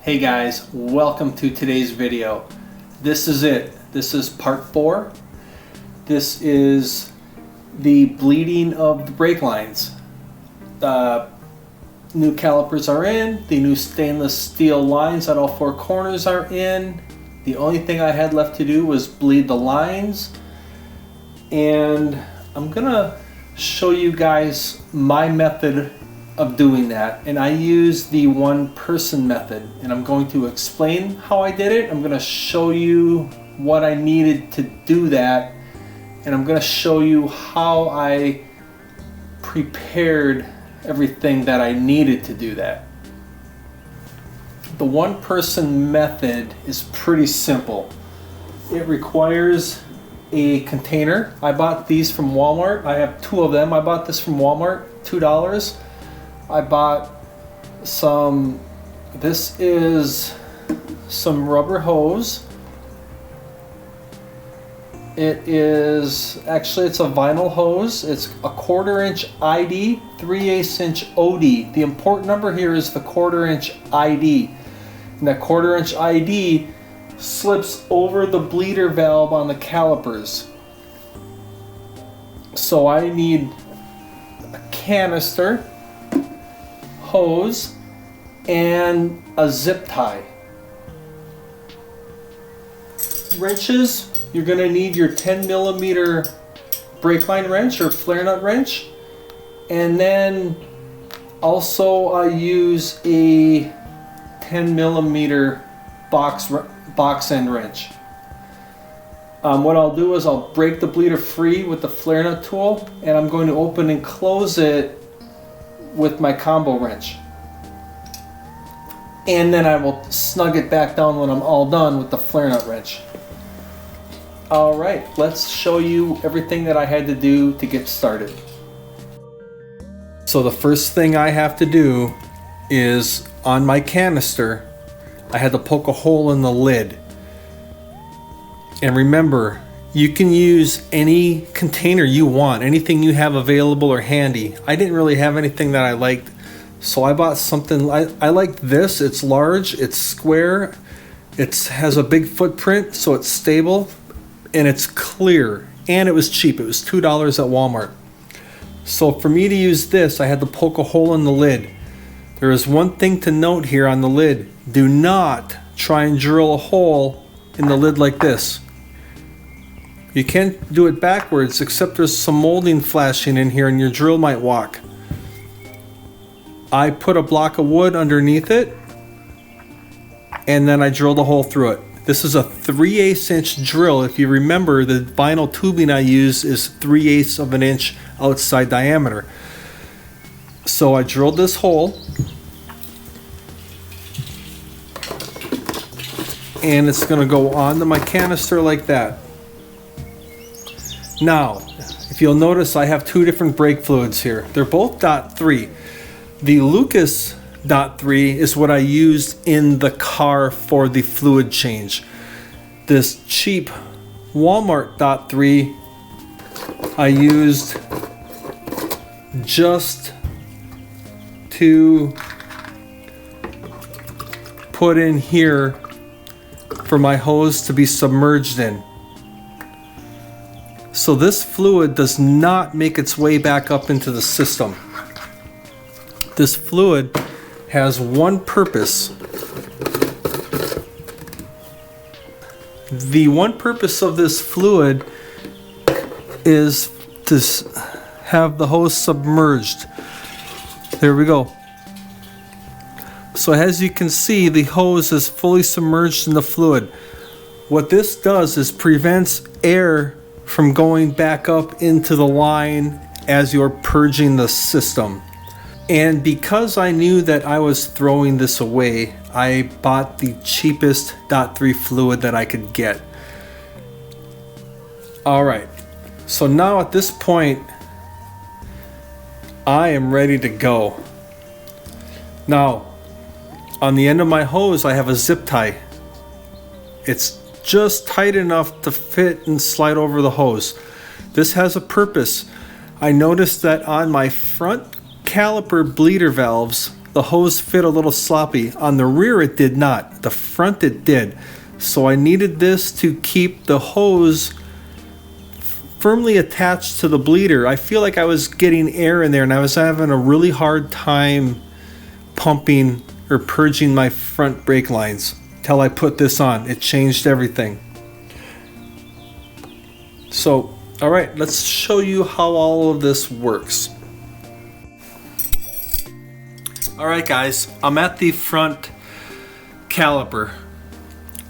Hey guys, welcome to today's video. This is it. This is part 4. This is the bleeding of the brake lines. The new calipers are in. The new stainless steel lines at all 4 corners are in. The only thing I had left to do was bleed the lines. And I'm gonna show you guys my method of doing that, and I use the one person method, and I'm going to explain how I did it. I'm going to show you what I needed to do that, and I'm going to show you how I prepared everything that I needed to do that. The one person method is pretty simple. It requires a container. I bought these from Walmart. I have 2 of them. I bought this from Walmart, $2. I bought some, this is some rubber hose. It is, actually it's a vinyl hose. It's a 1/4 inch ID, 3/8 inch OD. The important number here is the 1/4 inch ID. And that 1/4 inch ID slips over the bleeder valve on the calipers. So I need a canister, hose, and a zip tie. Wrenches, you're going to need your 10mm brake line wrench or flare nut wrench, and then also I use a 10mm box end wrench. What I'll do is I'll break the bleeder free with the flare nut tool, and I'm going to open and close it with my combo wrench, and then I will snug it back down when I'm all done with the flare nut wrench. Alright, let's show you everything that I had to do to get started. So the first thing I have to do is, on my canister, I had to poke a hole in the lid. And remember, you can use any container you want, anything you have available or handy. I didn't really have anything that I liked, so I bought something. I liked this. It's large, it's square, it has a big footprint, so it's stable, and it's clear, and it was cheap. It was $2 at Walmart. So for me to use this, I had to poke a hole in the lid. There is one thing to note here on the lid. Do not try and drill a hole in the lid like this. You can't do it backwards, except there's some molding flashing in here and your drill might walk. I put a block of wood underneath it, and then I drilled a hole through it. This is a 3/8 inch drill. If you remember, the vinyl tubing I use is 3/8 of an inch outside diameter. So I drilled this hole, and it's going to go onto my canister like that. Now, if you'll notice, I have 2 different brake fluids here. They're both .3. The Lucas .3 is what I used in the car for the fluid change. This cheap Walmart .3 I used just to put in here for my hose to be submerged in. So this fluid does not make its way back up into the system. This fluid has one purpose. The one purpose of this fluid is to have the hose submerged. There we go. So as you can see, the hose is fully submerged in the fluid. What this does is prevents air from going back up into the line as you're purging the system. And because I knew that I was throwing this away, I bought the cheapest .3 fluid that I could get. Alright, so now at this point, I am ready to go. Now, on the end of my hose, I have a zip tie. It's just tight enough to fit and slide over the hose. This has a purpose. I noticed that on my front caliper bleeder valves, the hose fit a little sloppy. On the rear it did not. The front it did. So I needed this to keep the hose firmly attached to the bleeder. I feel like I was getting air in there and I was having a really hard time pumping or purging my front brake lines till I put this on. It changed everything. So, all right, let's show you how all of this works. All right, guys, I'm at the front caliper.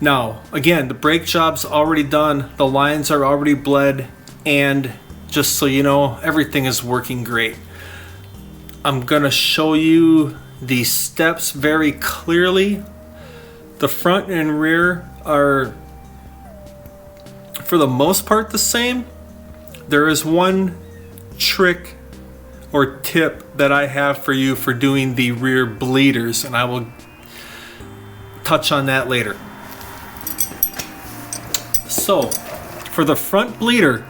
Now, again, the brake job's already done. The lines are already bled. And just so you know, everything is working great. I'm gonna show you the steps very clearly. The front and rear are, for the most part, the same. There is one trick or tip that I have for you for doing the rear bleeders, and I will touch on that later. So, for the front bleeder,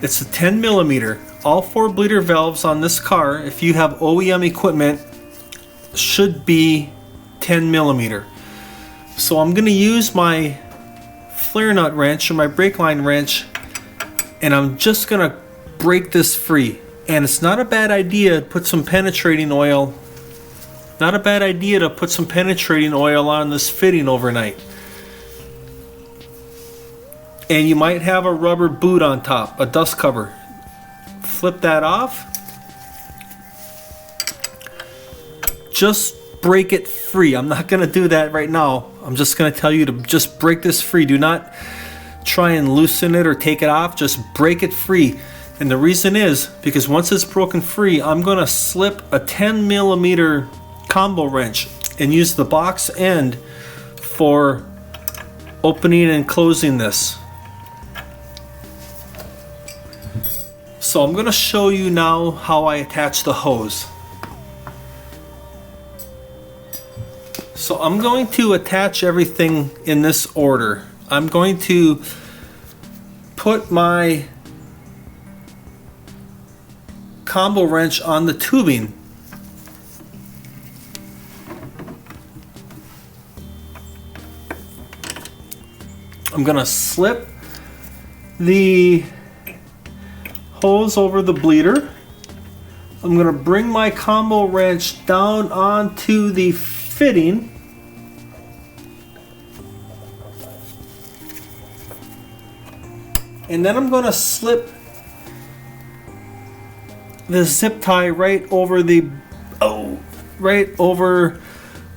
it's a 10 millimeter. All 4 bleeder valves on this car, if you have OEM equipment, should be 10 millimeter. So I'm going to use my flare nut wrench or my brake line wrench, and I'm just going to break this free. And it's not a bad idea to put some penetrating oil. Not a bad idea to put some penetrating oil on this fitting overnight. And you might have a rubber boot on top, a dust cover. Flip that off. Just break it free. I'm not going to do that right now. I'm just going to tell you to just break this free. Do not try and loosen it or take it off. Just break it free. And the reason is because once it's broken free, I'm going to slip a 10 millimeter combo wrench and use the box end for opening and closing this. So I'm going to show you now how I attach the hose. So I'm going to attach everything in this order. I'm going to put my combo wrench on the tubing. I'm going to slip the hose over the bleeder. I'm going to bring my combo wrench down onto the fitting. And then I'm going to slip the zip tie right over the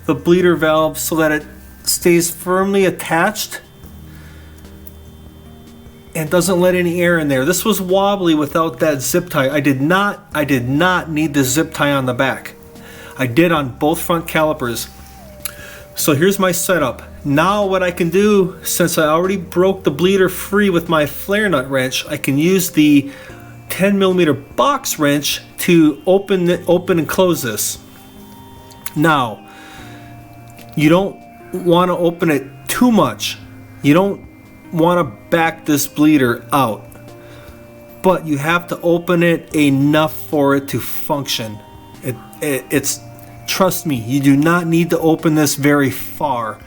bleeder valve so that it stays firmly attached and doesn't let any air in there. This was wobbly without that zip tie. I did not need the zip tie on the back. I did on both front calipers. So here's my setup. Now what I can do, since I already broke the bleeder free with my flare nut wrench, I can use the 10 millimeter box wrench to open and close this. Now, you don't want to open it too much. You don't want to back this bleeder out, but you have to open it enough for it to function. It's trust me, you do not need to open this very far.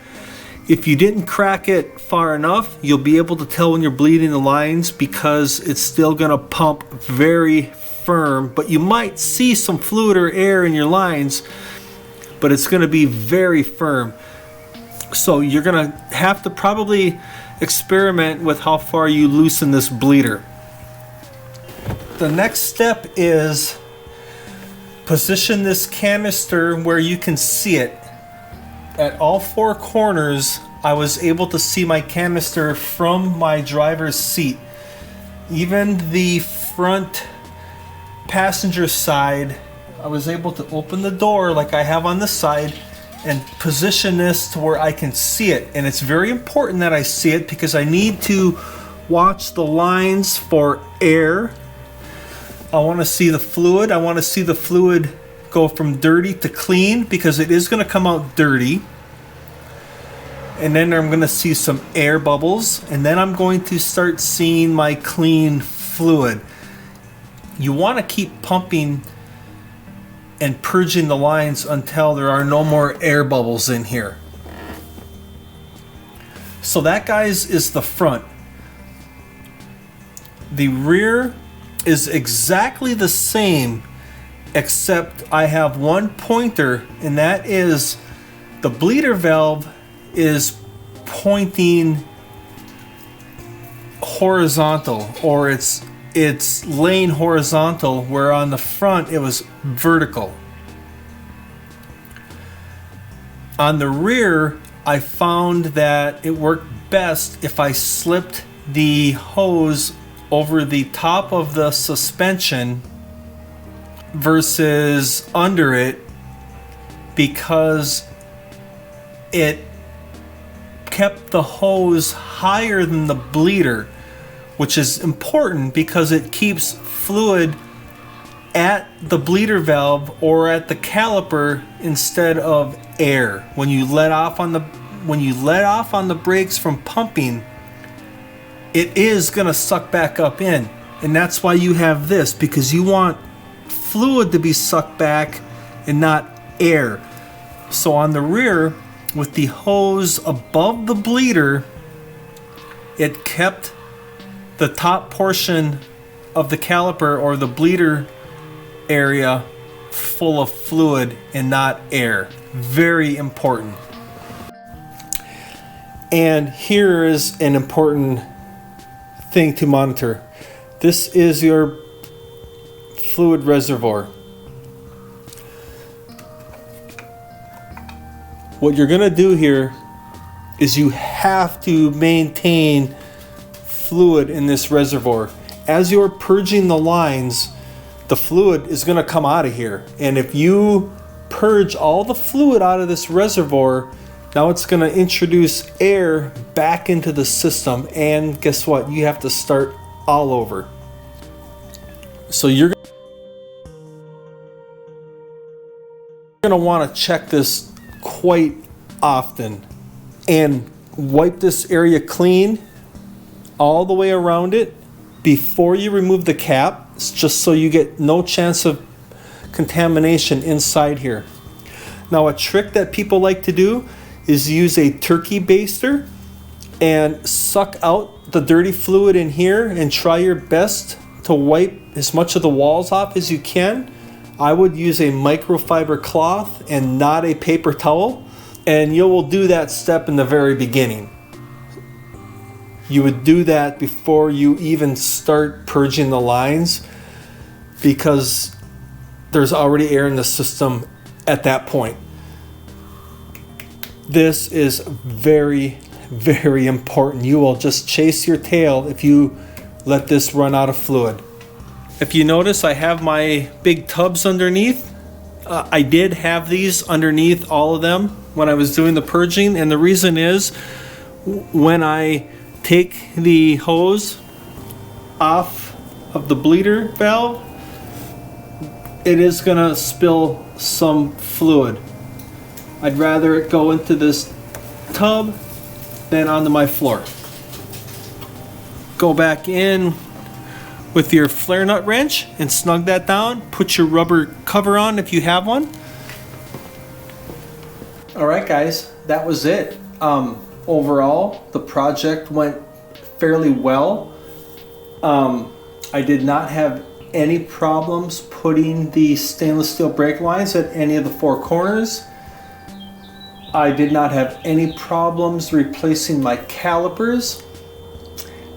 If you didn't crack it far enough, you'll be able to tell when you're bleeding the lines because it's still going to pump very firm, but you might see some fluid or air in your lines, but it's going to be very firm. So you're going to have to probably experiment with how far you loosen this bleeder. The next step is position this canister where you can see it. At all 4 corners, I was able to see my canister from my driver's seat. Even the front passenger side, I was able to open the door like I have on the side and position this to where I can see it. And it's very important that I see it because I need to watch the lines for air. I want to see the fluid. I want to see the fluid go from dirty to clean because it is going to come out dirty. And then I'm going to see some air bubbles, and then I'm going to start seeing my clean fluid. You want to keep pumping and purging the lines until there are no more air bubbles in here. So that, guys, is the front. The rear is exactly the same, except I have one pointer, and that is the bleeder valve is pointing horizontal, or it's laying horizontal, where on the front it was vertical. On the rear, I found that it worked best if I slipped the hose over the top of the suspension versus under it, because it kept the hose higher than the bleeder, which is important because it keeps fluid at the bleeder valve or at the caliper instead of air. When you let off on the brakes from pumping, it is going to suck back up in, and that's why you have this, because you want fluid to be sucked back and not air. So on the rear, with the hose above the bleeder, it kept the top portion of the caliper or the bleeder area full of fluid and not air. Very important. And here is an important thing to monitor. This is your fluid reservoir. What you're going to do here is you have to maintain fluid in this reservoir. As you're purging the lines, the fluid is going to come out of here. And if you purge all the fluid out of this reservoir, now it's going to introduce air back into the system. And guess what? You have to start all over. So you're going to want to check this quite often and wipe this area clean all the way around it before you remove the cap. It's just so you get no chance of contamination inside here. Now, a trick that people like to do is use a turkey baster and suck out the dirty fluid in here and try your best to wipe as much of the walls off as you can. I would use a microfiber cloth and not a paper towel, and you will do that step in the very beginning. You would do that before you even start purging the lines, because there's already air in the system at that point. This is very, very important. You will just chase your tail if you let this run out of fluid. If you notice, I have my big tubs underneath. I did have these underneath all of them when I was doing the purging, and the reason is when I take the hose off of the bleeder valve, it is going to spill some fluid. I'd rather it go into this tub than onto my floor. Go back in with your flare nut wrench and snug that down. Put your rubber cover on if you have one. Alright guys, that was it. Overall, the project went fairly well. I did not have any problems putting the stainless steel brake lines at any of the four corners. I did not have any problems replacing my calipers,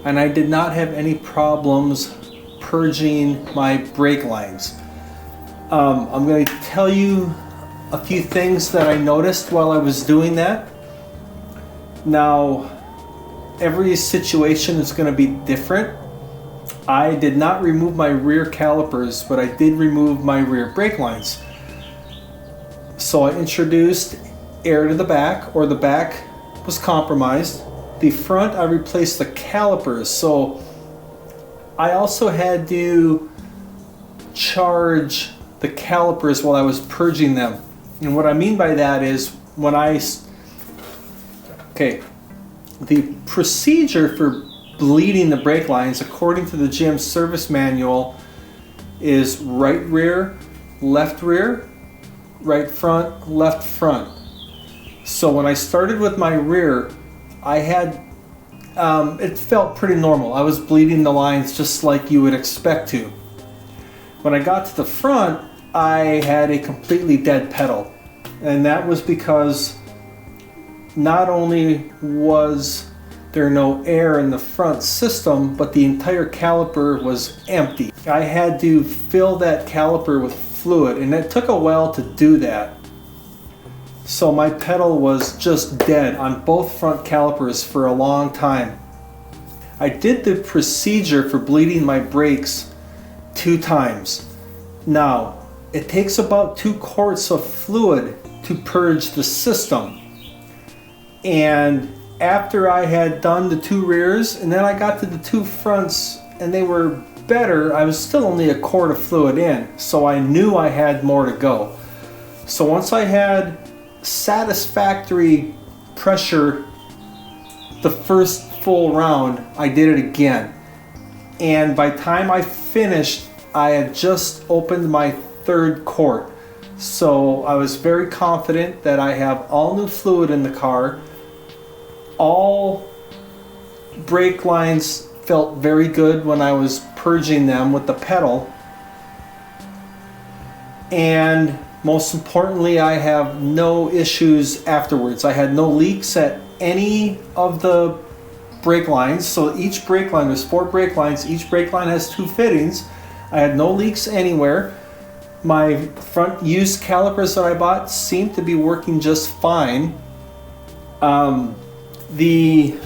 and I did not have any problems purging my brake lines. I'm going to tell you a few things that I noticed while I was doing that. Now, every situation is going to be different. I did not remove my rear calipers, but I did remove my rear brake lines. So I introduced air to the back, or the back was compromised. The front, I replaced the calipers. So I also had to charge the calipers while I was purging them. And what I mean by that is when the procedure for bleeding the brake lines, according to the GM service manual, is right rear, left rear, right front, left front. So when I started with my rear, I had, it felt pretty normal. I was bleeding the lines just like you would expect to. When I got to the front, I had a completely dead pedal. And that was because not only was there no air in the front system, but the entire caliper was empty. I had to fill that caliper with fluid, and it took a while to do that. So my pedal was just dead on both front calipers for a long time. I did the procedure for bleeding my brakes 2 times. Now, it takes about 2 quarts of fluid to purge the system. And after I had done the 2 rears, and then I got to the 2 fronts, and they were better, I was still only a quart of fluid in, so I knew I had more to go. So once I had satisfactory pressure the first full round, I did it again. And by the time I finished, I had just opened my 3rd quart. So I was very confident that I have all new fluid in the car. All brake lines felt very good when I was purging them with the pedal. And most importantly, I have no issues afterwards. I had no leaks at any of the brake lines. So each brake line, there's 4 brake lines. Each brake line has 2 fittings. I had no leaks anywhere. My front used calipers that I bought seemed to be working just fine. The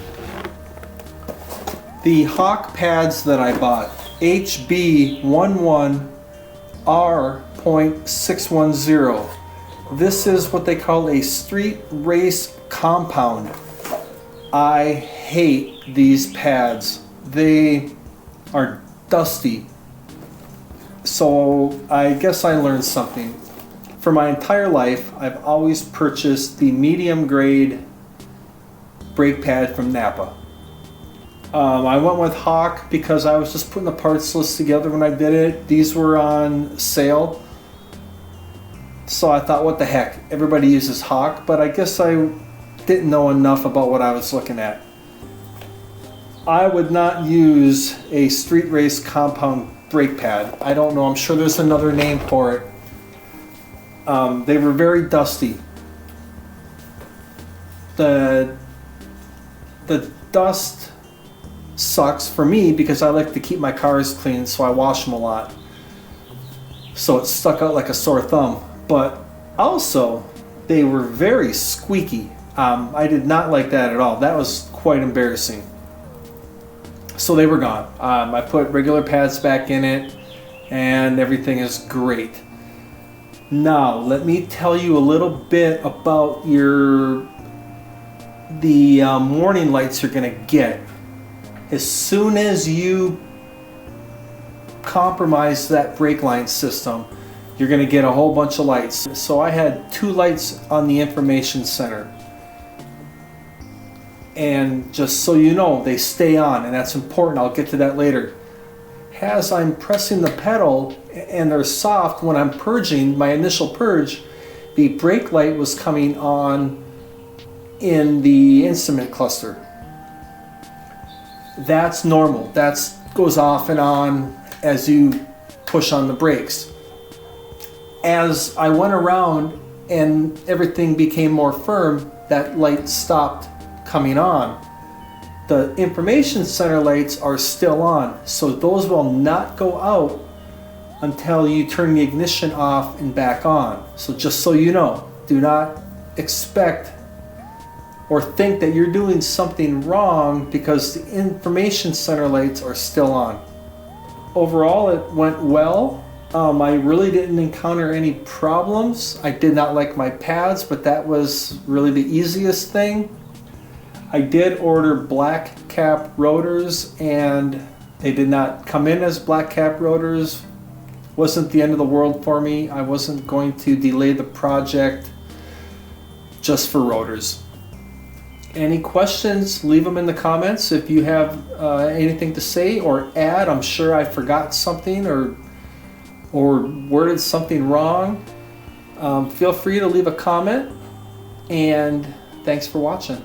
Hawk pads that I bought, HB11R.610. This is what they call a street race compound. I hate these pads. They are dusty. So I guess I learned something. For my entire life, I've always purchased the medium grade brake pad from Napa. I went with Hawk because I was just putting the parts list together when I did it. These were on sale. So I thought, what the heck, everybody uses Hawk, but I guess I didn't know enough about what I was looking at. I would not use a street race compound brake pad. I don't know, I'm sure there's another name for it. They were very dusty. The dust sucks for me because I like to keep my cars clean, so I wash them a lot. So it stuck out like a sore thumb. But also, they were very squeaky. I did not like that at all. That was quite embarrassing. So they were gone. I put regular pads back in it, and everything is great. Now, let me tell you a little bit about the warning lights you're going to get. As soon as you compromise that brake line system, you're going to get a whole bunch of lights. So I had 2 lights on the information center. And just so you know, they stay on, and that's important. I'll get to that later. As I'm pressing the pedal and they're soft when I'm purging, my initial purge, the brake light was coming on in the instrument cluster. That's normal. That goes off and on as you push on the brakes. As I went around and everything became more firm, that light stopped coming on. The information center lights are still on, so those will not go out until you turn the ignition off and back on. So just so you know, do not expect or think that you're doing something wrong because the information center lights are still on. Overall, it went well. I really didn't encounter any problems. I did not like my pads, but that was really the easiest thing. I did order black cap rotors, and they did not come in as black cap rotors. Wasn't the end of the world for me. I wasn't going to delay the project just for rotors. Any questions, leave them in the comments. If you have anything to say or add, I'm sure I forgot something or worded something wrong. Feel free to leave a comment, and thanks for watching.